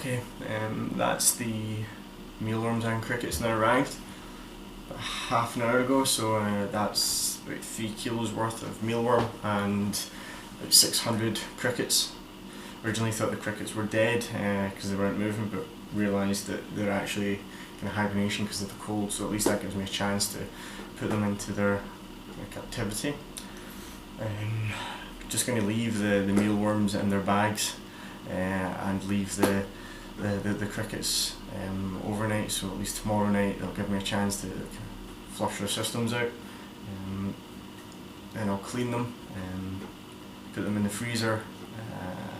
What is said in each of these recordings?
Okay, that's the mealworms and crickets now arrived about half an hour ago, so that's about 3 kilos worth of mealworm and about 600 crickets. Originally thought the crickets were dead because they weren't moving, but realised that they're actually in hibernation because of the cold, so at least that gives me a chance to put them into their captivity. Just going to leave the mealworms in their bags and leave the crickets overnight, so at least tomorrow night they'll give me a chance to flush their systems out. Then I'll clean them, put them in the freezer,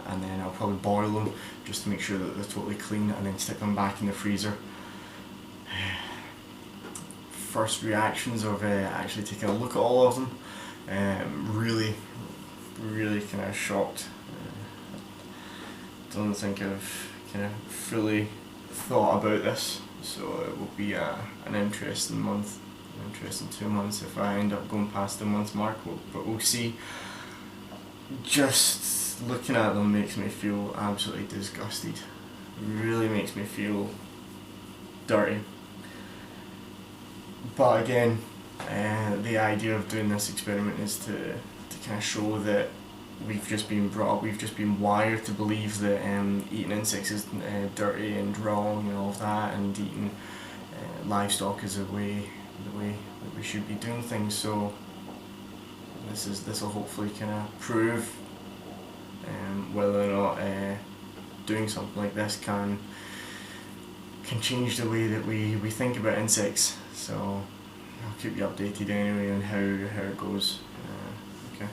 and then I'll probably boil them just to make sure that they're totally clean, and then stick them back in the freezer. First reactions of actually taking a look at all of them, really kind of shocked. Don't think I've kind of fully thought about this, so it will be an interesting month, an interesting 2 months if I end up going past the month mark, but we'll see. Just looking at them makes me feel absolutely disgusted. It really makes me feel dirty. But again, the idea of doing this experiment is to kind of show that we've just been wired to believe that eating insects is dirty and wrong and all of that, and eating livestock is the way that we should be doing things. So this will hopefully kind of prove whether or not doing something like this can change the way that we think about insects. So I'll keep you updated anyway on how it goes. Okay.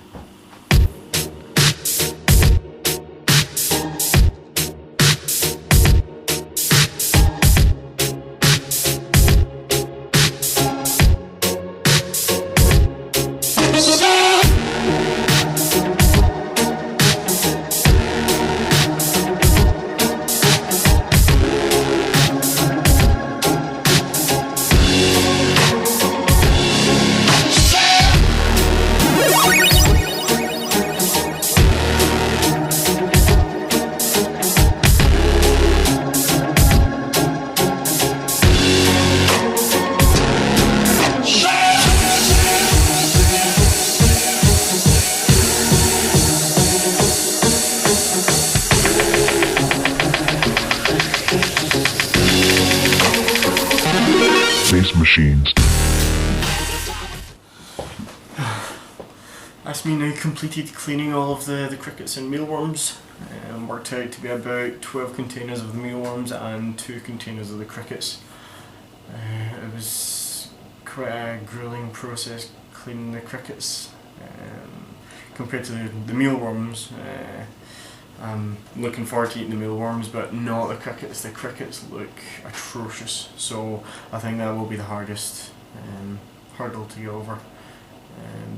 Machines. That's me now completed cleaning all of the crickets and mealworms. Worked out to be about 12 containers of the mealworms and 2 containers of the crickets. It was quite a grueling process cleaning the crickets compared to the mealworms. I'm looking forward to eating the mealworms, but not the crickets. The crickets look atrocious, so I think that will be the hardest hurdle to get over.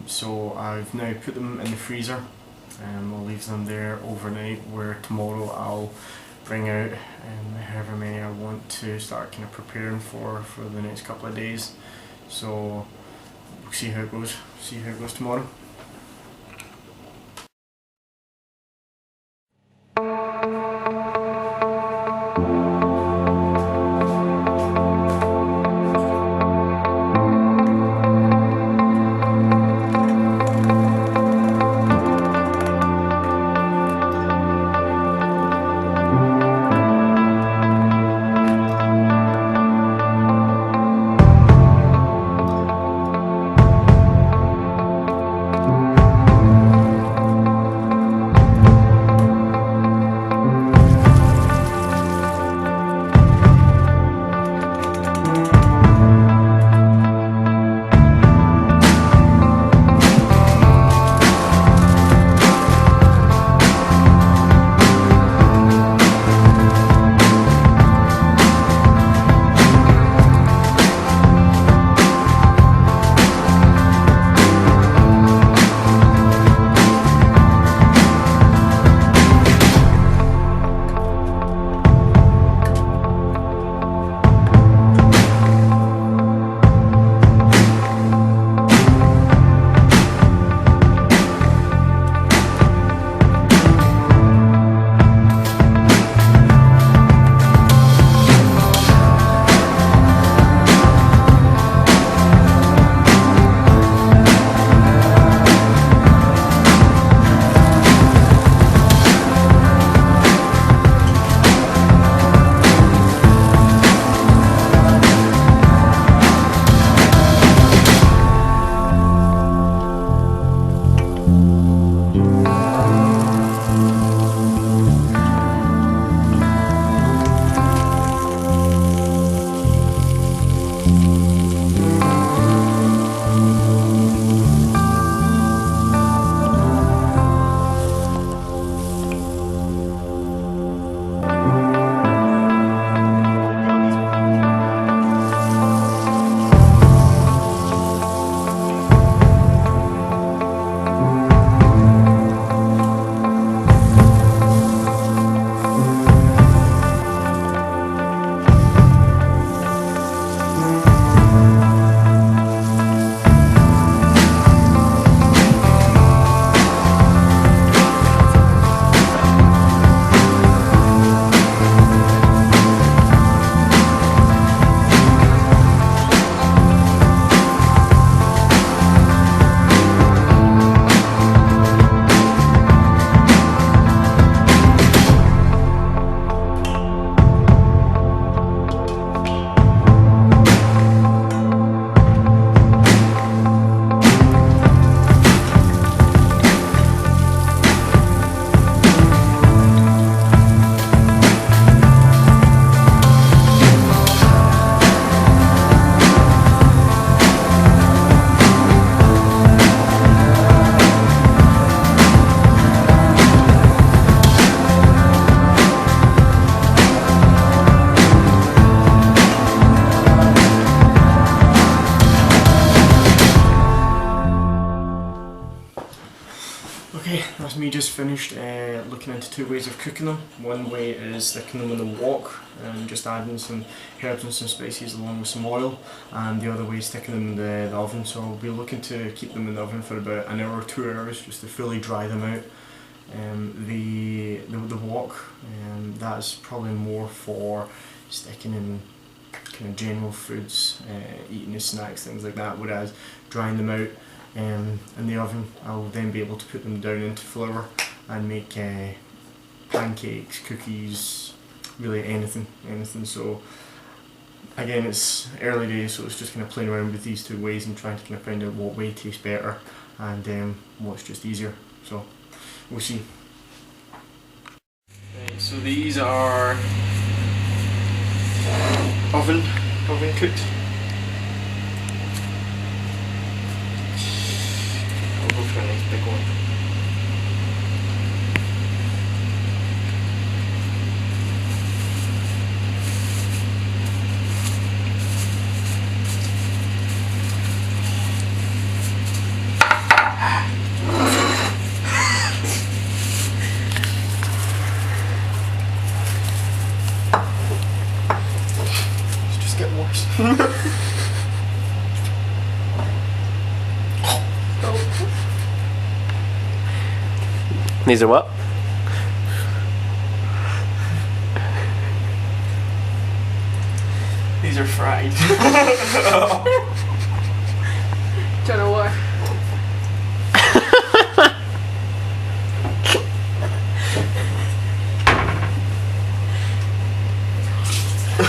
So I've now put them in the freezer. I'll leave them there overnight, where tomorrow I'll bring out however many I want to start kind of preparing for the next couple of days. So we'll see how it goes. See how it goes tomorrow. Okay, that's me just finished looking into two ways of cooking them. One way is sticking them in the wok and just adding some herbs and some spices along with some oil, and the other way is sticking them in the oven. So I'll be looking to keep them in the oven for about an hour or 2 hours just to fully dry them out. The wok, that's probably more for sticking in kind of general foods, eating as snacks, things like that, whereas drying them out in the oven, I'll then be able to put them down into flour and make pancakes, cookies, really anything. So again, it's early days, so it's just kind of playing around with these two ways and trying to kind of find out what way tastes better and what's just easier. So we'll see. Right, so these are oven cooked. I'll go for a nice big one. Let's just get worse. These are what? These are fried. Don't know what.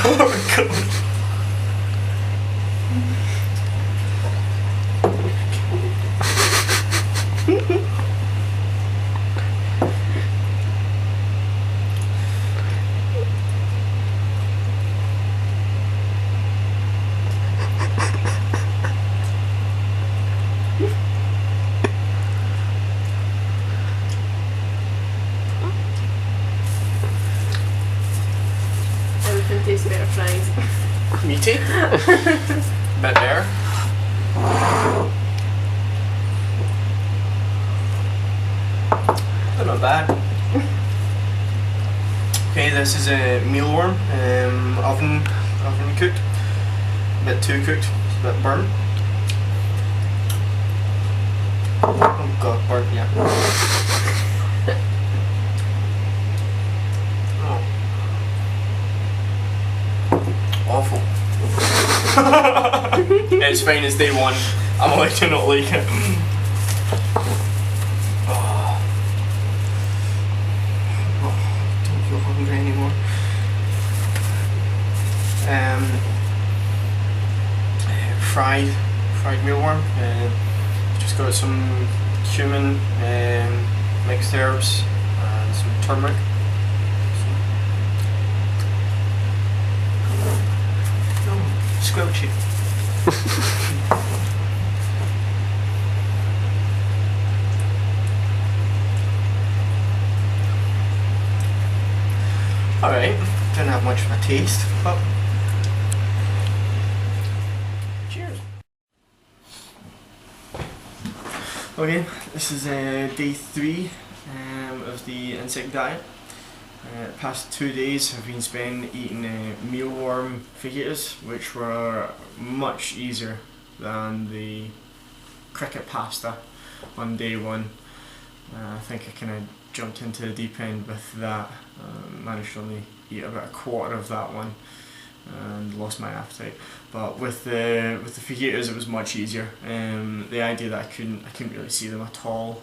Oh god. Everything tastes better fried. Meaty. Bit there. They're not bad. Okay, this is a mealworm, oven cooked. A bit too cooked, it's a bit burnt. Oh god, burnt, yeah. Oh. Awful. It's fine, it's day one. I'm allowed to not like it. Oh. Oh, don't feel hungry anymore. Fried mealworm. Just got some cumin, mixed herbs, and some turmeric. Squelchy. Alright, didn't have much of a taste, but cheers. Okay, this is day 3 of the insect diet. The past 2 days have been spent eating mealworm fajitas, which were much easier than the cricket pasta on day 1. I think I kind of jumped into the deep end with that. Managed to only eat about a quarter of that one and lost my appetite. But with the fajitas, it was much easier. The idea that I couldn't really see them at all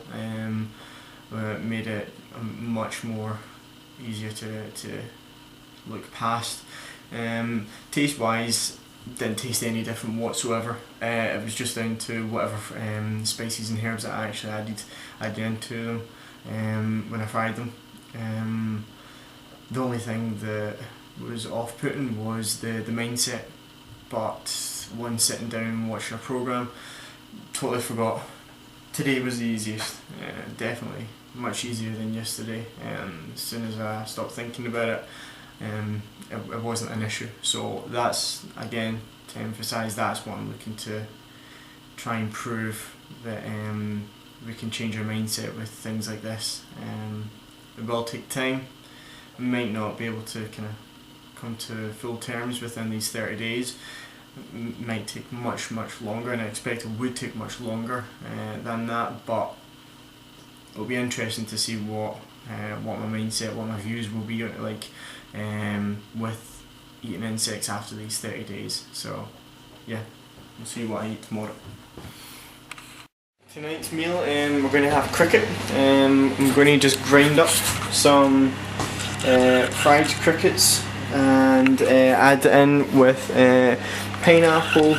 made it much more easier to look past. Taste wise, didn't taste any different whatsoever. It was just down to whatever spices and herbs that I actually added into them when I fried them. The only thing that was off-putting was the mindset, but one sitting down and watching a programme, totally forgot. Today was the easiest, definitely much easier than yesterday. As soon as I stopped thinking about it, it wasn't an issue. So that's, again, to emphasise, that's what I'm looking to try and prove, that we can change our mindset with things like this. It will take time. We might not be able to kind of come to full terms within these 30 days. It might take much longer, and I expect it would take much longer than that, but it'll be interesting to see what my mindset, what my views will be like with eating insects after these 30 days. So yeah, we'll see what I eat tomorrow. Tonight's meal, we're going to have cricket. I'm going to just grind up some fried crickets and add it in with pineapple,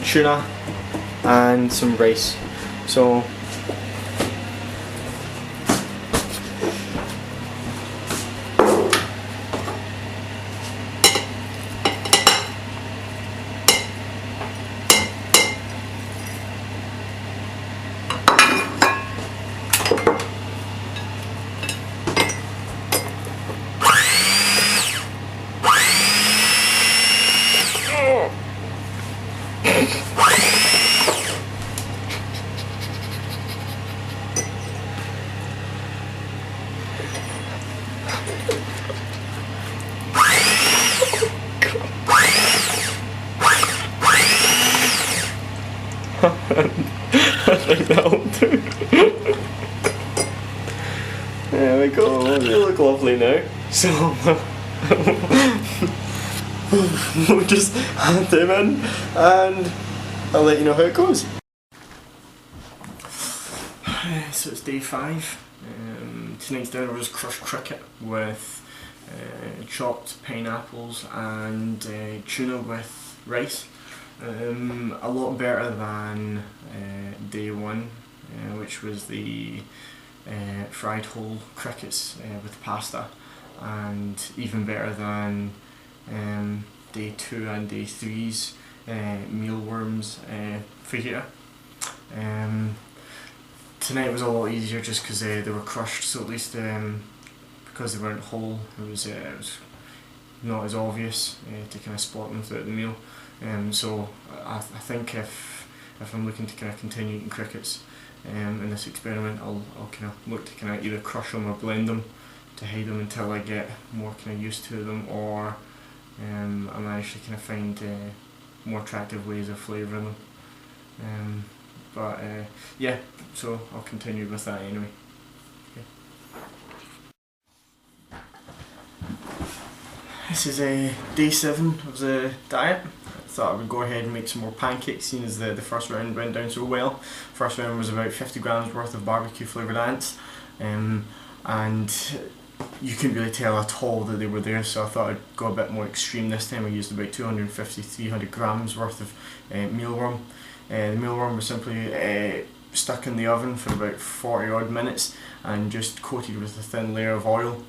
tuna and some rice. So I think that'll do. There we go, they look lovely now. So we'll just add them in and I'll let you know how it goes. So it's day 5. Tonight's dinner was crushed cricket with chopped pineapples and tuna with rice. A lot better than day 1, which was the fried whole crickets with pasta, and even better than day 2 and day 3's mealworms fajita. Tonight was a lot easier just because they were crushed, so at least because they weren't whole, it was not as obvious to kind of spot them throughout the meal. So I think if I'm looking to kind of continue eating crickets in this experiment, I'll kind of look to kind of either crush them or blend them to hide them until I get more kind of used to them, or I manage to kind of find more attractive ways of flavouring them. Yeah, so I'll continue with that anyway. Okay. This is day 7 of the diet. I thought I would go ahead and make some more pancakes, seeing as the first round went down so well. First round was about 50 grams worth of barbecue flavoured ants, and you couldn't really tell at all that they were there, so I thought I'd go a bit more extreme this time. I used about 250-300 grams worth of mealworm. The mealworm was simply stuck in the oven for about 40 odd minutes and just coated with a thin layer of oil.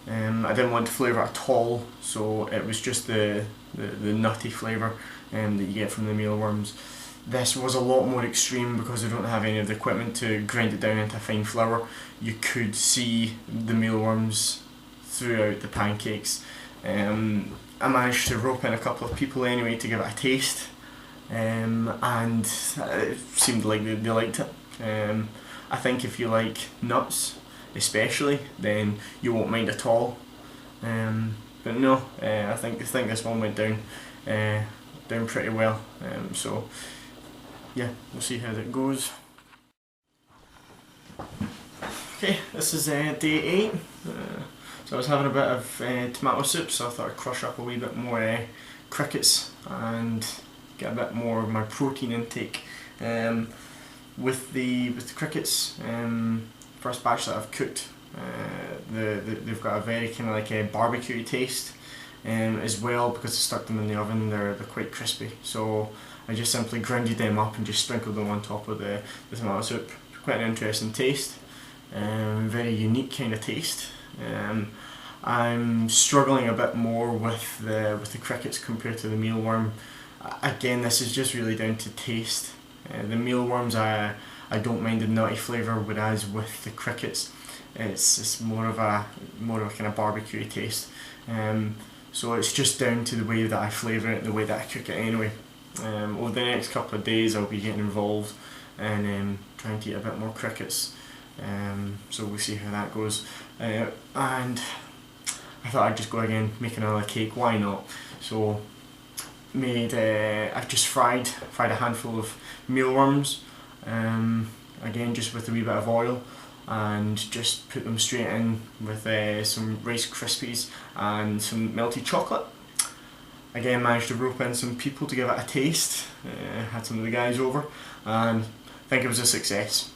I didn't want to flavour at all, so it was just the nutty flavour that you get from the mealworms. This was a lot more extreme because I don't have any of the equipment to grind it down into fine flour. You could see the mealworms throughout the pancakes. I managed to rope in a couple of people anyway to give it a taste, and it seemed like they liked it. I think if you like nuts especially, then you won't mind at all. But no, I think this one went down pretty well. So yeah, we'll see how that goes. Okay, this is day 8. So I was having a bit of tomato soup, so I thought I'd crush up a wee bit more crickets and get a bit more of my protein intake. With the crickets, first batch that I've cooked, they've got a very kind of like a barbecue taste as well, because I stuck them in the oven. They're quite crispy, so I just simply grinded them up and just sprinkled them on top of the tomato soup. Quite an interesting taste, very unique kind of taste. I'm struggling a bit more with the crickets compared to the mealworm. Again, this is just really down to taste. The mealworms, I don't mind the nutty flavour, whereas with the crickets, it's more of a kind of barbecue taste. So it's just down to the way that I flavour it, the way that I cook it anyway. Over the next couple of days, I'll be getting involved and trying to eat a bit more crickets. So we'll see how that goes. And I thought I'd just go again, make another cake, why not? So I've just fried a handful of mealworms, again just with a wee bit of oil, and just put them straight in with some Rice Krispies and some melted chocolate. Again, managed to rope in some people to give it a taste, had some of the guys over, and I think it was a success,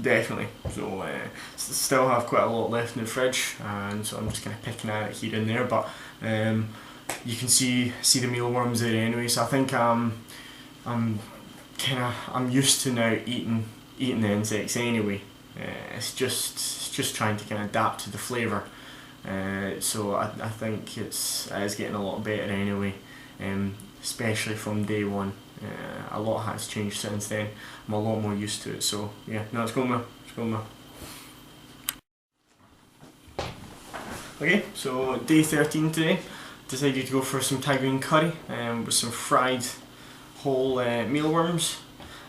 definitely. So still have quite a lot left in the fridge, and so I'm just kind of picking at it here and there, but you can see the mealworms there anyway, so I think I'm used to now eating the insects anyway. It's just trying to kind of adapt to the flavour. So I think it is getting a lot better anyway, especially from day one. A lot has changed since then. I'm a lot more used to it, so yeah, no, it's going well. Okay, so day 13 today. Decided to go for some Thai green curry with some fried whole mealworms.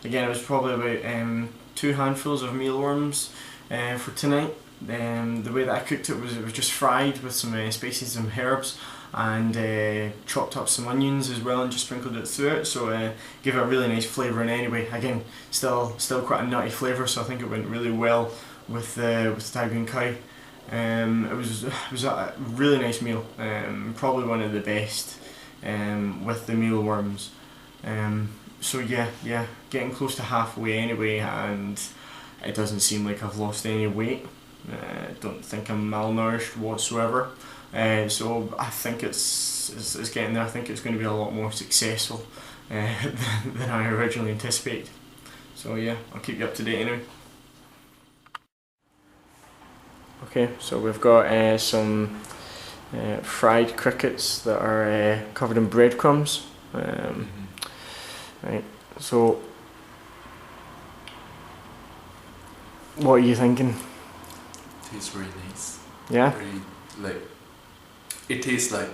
Again, it was probably about 2 handfuls of mealworms for tonight. The way that I cooked it was just fried with some spices and herbs, and chopped up some onions as well and just sprinkled it through it, so gave it a really nice flavour. And anyway, again, still quite a nutty flavour, so I think it went really well with the Thai green curry. It was a really nice meal, probably one of the best with the mealworms. So yeah, getting close to halfway anyway, and it doesn't seem like I've lost any weight. Don't think I'm malnourished whatsoever. So I think it's getting there. I think it's going to be a lot more successful than I originally anticipated. So yeah, I'll keep you up to date anyway. Okay, so we've got some fried crickets that are covered in breadcrumbs. Right, so what are you thinking? Tastes really nice. Yeah? Really, it tastes like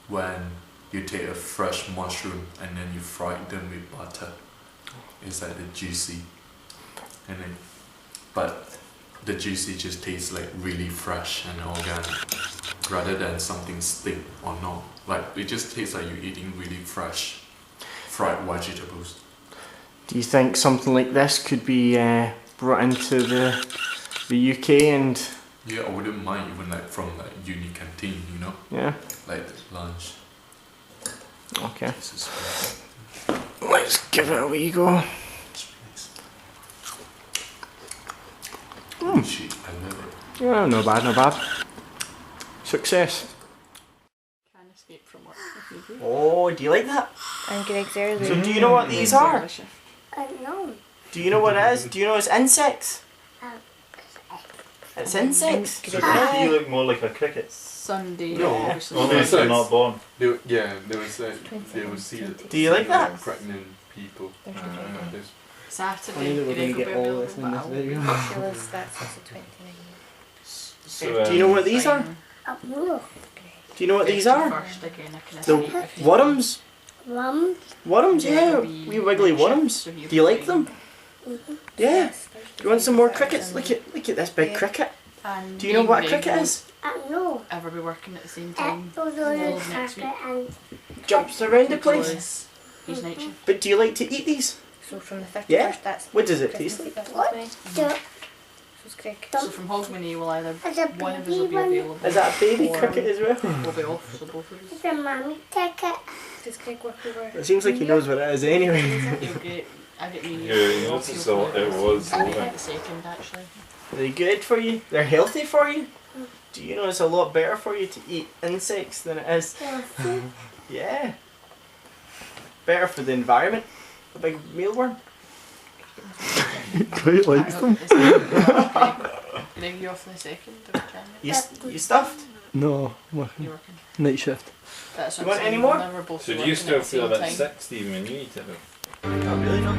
when you take a fresh mushroom and then you fry them with butter. It's like the juicy, and then, but the juicy just tastes like really fresh and organic, rather than something stick or not. Like it just tastes like you're eating really fresh fried vegetables. Do you think something like this could be brought into the UK and? Yeah, I wouldn't mind even like from like uni canteen, you know? Yeah. Like lunch. Okay. Let's give it a wee go. Shit, I love it. Yeah, not bad. Success. Can't escape from work if you do. Oh, do you like that? And Greg's early. So do you know what these are? No. Do you know what it is? Do you know it's insects? It's insects. So you look more like a cricket. Sunday. No. obviously. Only if they're not born. There was see that. Do you like that? Pregnant people. There's Saturday, we're Greg gonna will get be all available, this in but this I'll video. Sheila's that's also 29 years. Do you know what these are? No. Do you know what these are? First, again, I can The escape if you worms. Rum. Worms, yeah. It'll be Wee wiggly night shift, worms. so Do he'll you like be them? Yeah. Do you want some more crickets? Look at this big cricket. And Do you know what a Greg cricket won't is? No. ever be working at the same time Those all are of next week. and Jumps around the place. Because he's night shift. But do you like to eat these? so from the 31st Yeah? that's What does it taste like? what? So's Greg. So from Hogmanay will either As a one of us baby will be one. available. Is that a baby or cricket as well? We'll be off, so both of us. It's a mommy ticket. Does Greg work over? It seems like he knows what it is anyway. He'll get, I get me. Yeah, you noticed it was. I get the second actually. Are they good for you? They're healthy for you? Do you know it's a lot better for you to eat insects than it is? Yeah. Better for the environment. A big mealworm. Quite likes them. Greg, you off the second of January? You stuffed? No, You're working. night shift. That's You what want I'm any saying, more? we'll never both So be do you working still at the feel same about time. sick, Stephen, when you eat it? Not really, no.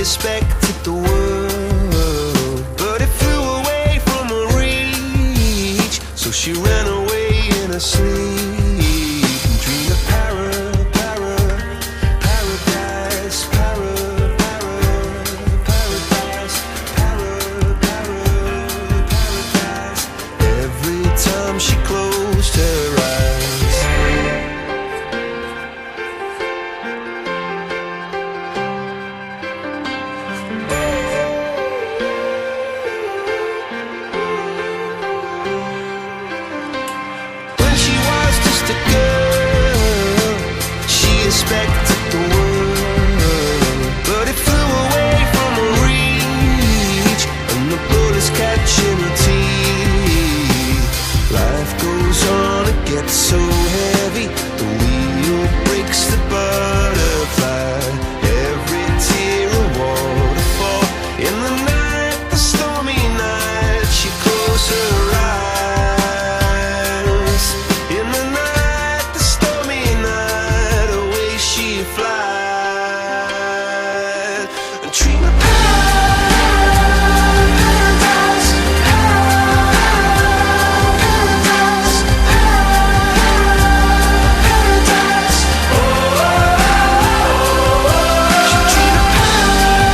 expected the world, but it flew away from her reach. So she ran away in her sleep and dreamed of paradise, paradise. Every time she closed her eyes. When she was just a girl, she expected the world, but it flew away from her reach, and the bullets catching her teeth. Life goes on, it gets so heavy, the wheel breaks the butterfly. Every tear a waterfall. In the night, the stormy night, she closed her eyes. In the night, the stormy night, away she flies. A dream of paradise, paradise, paradise. Oh, she dreamed of paradise,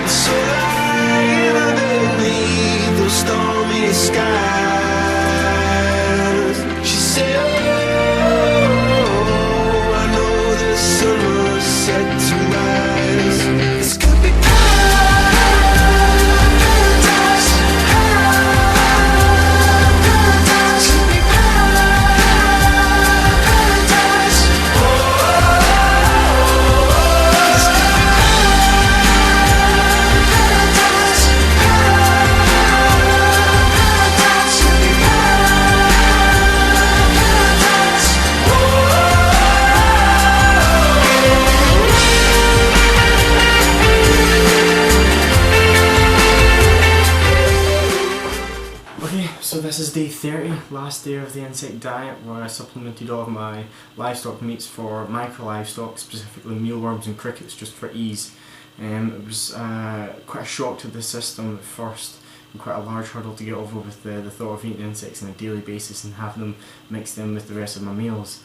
so lying underneath those stormy skies, she said, oh, I know the sun was set to rise. This could be paradise, paradise, could be paradise. Oh, this could be Okay, so this is day 30, last day of the insect diet, where I supplemented all of my livestock meats for micro livestock, specifically mealworms and crickets, just for ease. It was quite a shock to the system at first, and quite a large hurdle to get over with the thought of eating insects on a daily basis and having them mixed in with the rest of my meals.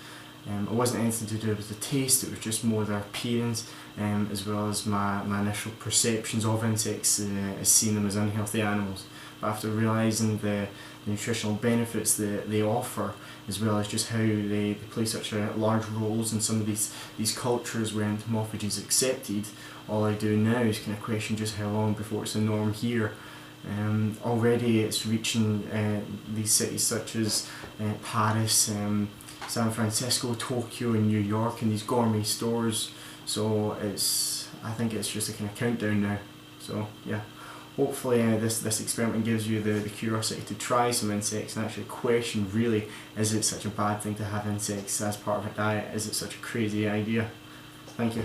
It wasn't anything to do with the taste, it was just more their appearance, as well as my initial perceptions of insects as seeing them as unhealthy animals. But after realising the nutritional benefits that they offer, as well as just how they play such a large roles in some of these cultures where entomophagy is accepted, all I do now is kind of question just how long before it's a norm here. Already it's reaching these cities such as Paris, San Francisco, Tokyo and New York, and these gourmet stores. So I think it's just a kind of countdown now. So yeah, hopefully this experiment gives you the curiosity to try some insects and actually question, really, is it such a bad thing to have insects as part of a diet? Is it such a crazy idea? Thank you.